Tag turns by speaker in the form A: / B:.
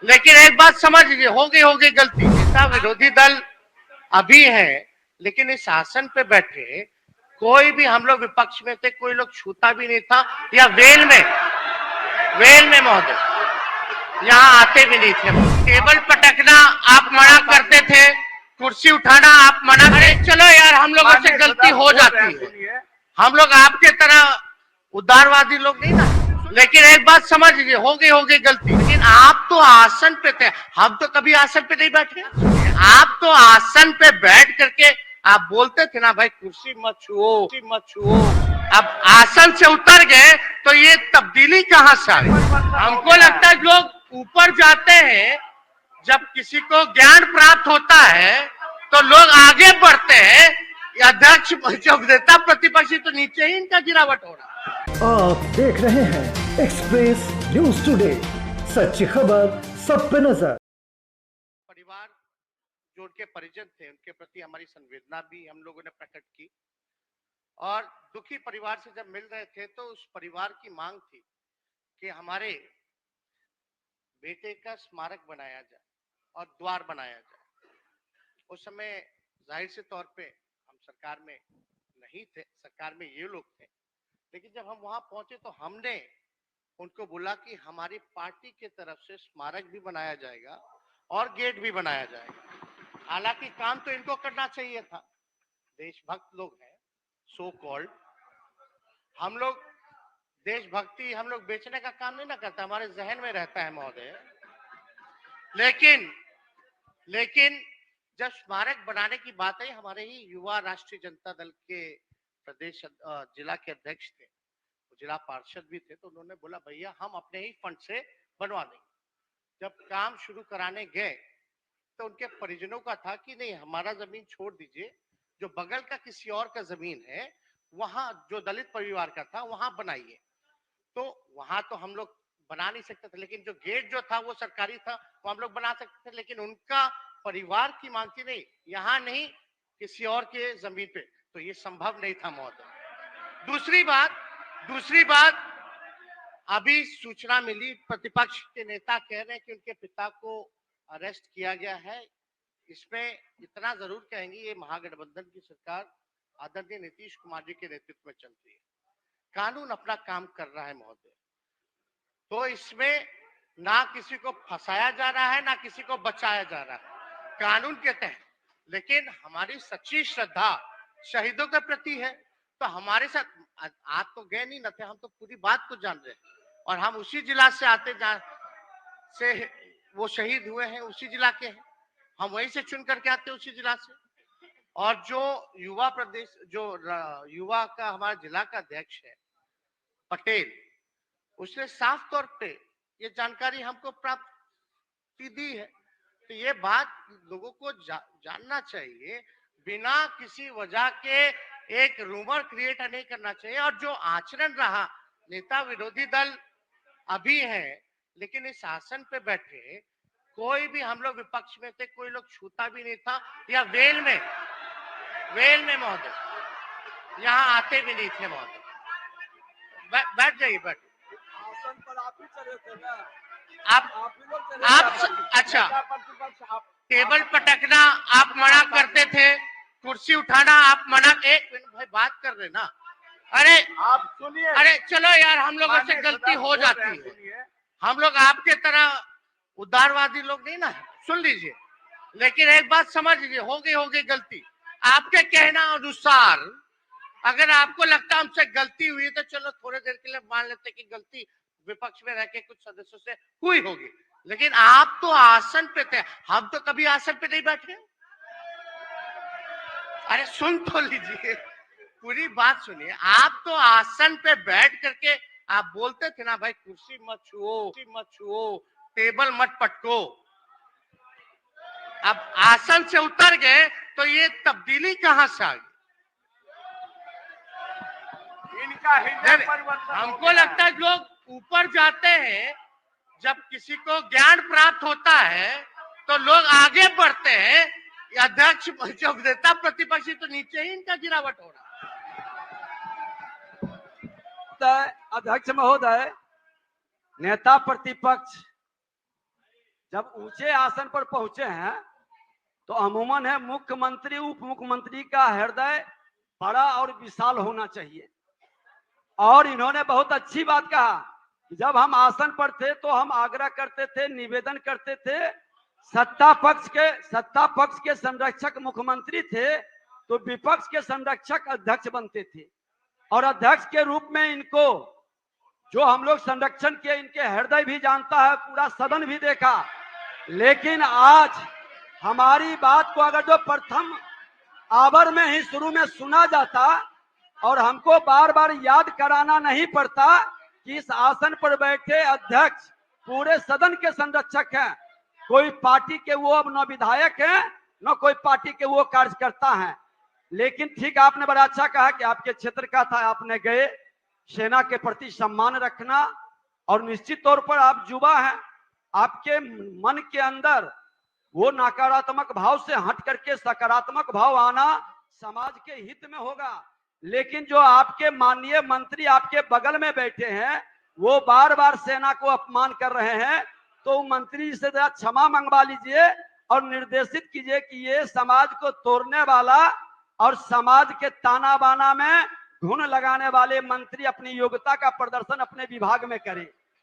A: लेकिन एक बात समझ लीजिए, होगी गलती। नेता विरोधी दल अभी है, लेकिन इस आसन पे बैठे कोई भी, हम लोग विपक्ष में थे, कोई लोग छूता भी नहीं था, या वेल में महोदय यहाँ आते भी नहीं थे। टेबल पटकना आप मना करते थे, कुर्सी उठाना आप मना करते। चलो यार, हम लोगों से गलती हो जाती है, हम लोग आपके तरह उदारवादी लोग नहीं ना। लेकिन एक बात समझ लीजिए, होगी गलती। लेकिन आप तो आसन पे थे, हम तो कभी आसन पे नहीं बैठे। आप तो आसन पे बैठ करके आप बोलते थे ना, भाई कुर्सी मत छुओ। अब आसन से उतर गए तो ये तब्दीली कहां से आई? हमको लगता है लोग ऊपर जाते हैं, जब किसी को ज्ञान प्राप्त होता है तो लोग आगे बढ़ते हैं। अध्यक्ष जब नेता प्रतिपक्षी, तो नीचे ही इनका गिरावट हो रहा है।
B: आप देख रहे हैं एक्सप्रेस न्यूज टुडे, सच्ची खबर सब पे नजर।
A: परिवार जो उनके परिजन थे, उनके प्रति हमारी संवेदना भी हम लोगों ने प्रकट की, और दुखी परिवार से जब मिल रहे थे तो उस परिवार की मांग थी कि हमारे बेटे का स्मारक बनाया जाए और द्वार बनाया जाए। उस समय जाहिर से तौर पे हम सरकार में नहीं थे, सरकार में ये लोग थे, लेकिन जब हम वहां पहुंचे तो हमने उनको बोला कि हमारी पार्टी की तरफ से स्मारक भी बनाया जाएगा और गेट भी बनाया जाएगा। हालांकि काम तो इनको करना चाहिए था, देशभक्त लोग हैं सो कॉल्ड। हम लोग देशभक्ति हम लोग बेचने का काम नहीं ना करता, हमारे जहन में रहता है महोदय। लेकिन लेकिन जब स्मारक बनाने की बात आई, हमारे ही युवा राष्ट्रीय जनता दल के प्रदेश जिला के अध्यक्ष थे, जिला पार्षद भी थे, तो उन्होंने बोला भैया हम अपने ही फंड से बनवा देंगे। जब काम शुरू कराने गए तो उनके परिजनों का था कि नहीं, हमारा जमीन छोड़ दीजिए, जो बगल का किसी और का जमीन है वहां, जो दलित परिवार का था वहां बनाइए। तो वहां तो हम लोग बना नहीं सकते थे, लेकिन जो गेट जो था वो सरकारी था, वो हम लोग बना सकते थे। लेकिन उनका परिवार की मांग थी नहीं, यहाँ नहीं, किसी और के जमीन पे, तो ये संभव नहीं था महोदय। दूसरी बात अभी सूचना मिली, प्रतिपक्ष के नेता कह रहे हैं कि उनके पिता को अरेस्ट किया गया है। इसमें इतना जरूर कहेंगे, ये महागठबंधन की सरकार आदरणीय नीतीश कुमार जी के नेतृत्व में चल रही है, कानून अपना काम कर रहा है महोदय। तो इसमें ना किसी को फंसाया जा रहा है, ना किसी को बचाया जा रहा है, कानून के तहत। लेकिन हमारी सच्ची श्रद्धा शहीदों के प्रति है, तो हमारे साथ आप तो गए नहीं न थे, हम तो पूरी बात को जान रहे हैं, और हम उसी जिला से से वो शहीद हुए हैं, उसी जिला के हैं, हम वहीं से चुन करके आते हैं, उसी जिला से। और जो युवा प्रदेश, जो युवा का हमारा जिला का अध्यक्ष है पटेल, उसने साफ तौर पे ये जानकारी हमको प्राप्त दी है। तो ये बात लोगों को जानना चाहिए, बिना किसी वजह के एक रूमर क्रिएट नहीं करना चाहिए। और जो आचरण रहा, नेता विरोधी दल अभी है, लेकिन इस आसन पे बैठे कोई भी, हम लोग विपक्ष में थे, कोई लोग छूता भी नहीं था, या वेल में महोदय यहाँ आते भी नहीं थे महोदय। बैठ जाइए, बैठ।
C: आसन पर आप ही चले थे ना,
A: आप अच्छा, टेबल पटकना आप मना करते थे, कुर्सी उठाना आप मना। एक मिनट भाई, बात कर रहे ना। अरे
C: आप सुनिए,
A: अरे चलो यार, हम लोगों से गलती हो जाती है, हम लोग आपके तरह उदारवादी लोग नहीं ना। सुन लीजिए, लेकिन एक बात समझ लीजिए, होगी गलती। आपके कहना अनुसार अगर आपको लगता है हमसे गलती हुई तो चलो थोड़ी देर के लिए मान लेते कि गलती विपक्ष में रह के कुछ सदस्यों से हुई होगी, लेकिन आप तो आसन पे थे, हम तो कभी आसन पे नहीं बैठे। अरे सुन तो लीजिए, पूरी बात सुनिए। आप तो आसन पे बैठ करके आप बोलते थे ना, भाई कुर्सी मत छुओ, टेबल मत पटको। अब आसन से उतर गए तो ये तब्दीली कहां से आ गई?
C: इनका हृदय परिवर्तन।
A: हमको लगता है लोग ऊपर जाते हैं, जब किसी को ज्ञान प्राप्त होता है तो लोग आगे बढ़ते हैं। अध्यक्ष जब नेता प्रतिपक्षी, तो नीचे ही इनका गिरावट हो रहा है।
C: अध्यक्ष महोदय, नेता प्रतिपक्ष
D: जब ऊंचे आसन पर पहुंचे हैं तो अमूमन है मुख्यमंत्री उप मुख्यमंत्री का हृदय बड़ा और विशाल होना चाहिए। और इन्होंने बहुत अच्छी बात कहा कि जब हम आसन पर थे तो हम आग्रह करते थे, निवेदन करते थे, सत्ता पक्ष के संरक्षक मुख्यमंत्री थे तो विपक्ष के संरक्षक अध्यक्ष बनते थे, और अध्यक्ष के रूप में इनको जो हम लोग संरक्षण किए, इनके हृदय भी जानता है, पूरा सदन भी देखा। लेकिन आज हमारी बात को अगर जो प्रथम आवर में ही शुरू में सुना जाता और हमको बार बार याद कराना नहीं पड़ता कि इस आसन पर बैठे अध्यक्ष पूरे सदन के संरक्षक हैं, कोई पार्टी के वो अब न विधायक हैं न कोई पार्टी के वो कार्यकर्ता हैं। लेकिन ठीक आपने बड़ा अच्छा कहा कि आपके क्षेत्र का था, आपने गए, सेना के प्रति सम्मान रखना, और निश्चित तौर पर आप युवा हैं, आपके मन के अंदर वो नकारात्मक भाव से हट करके सकारात्मक भाव आना समाज के हित में होगा। लेकिन जो आपके माननीय मंत्री आपके बगल में बैठे हैं वो बार बार सेना को अपमान कर रहे हैं, तो मंत्री से जरा क्षमा मंगवा लीजिए और निर्देशित कीजिए कि ये समाज को तोड़ने वाला और समाज के ताना बाना में घुन लगाने वाले मंत्री अपनी योग्यता का प्रदर्शन अपने विभाग में करें।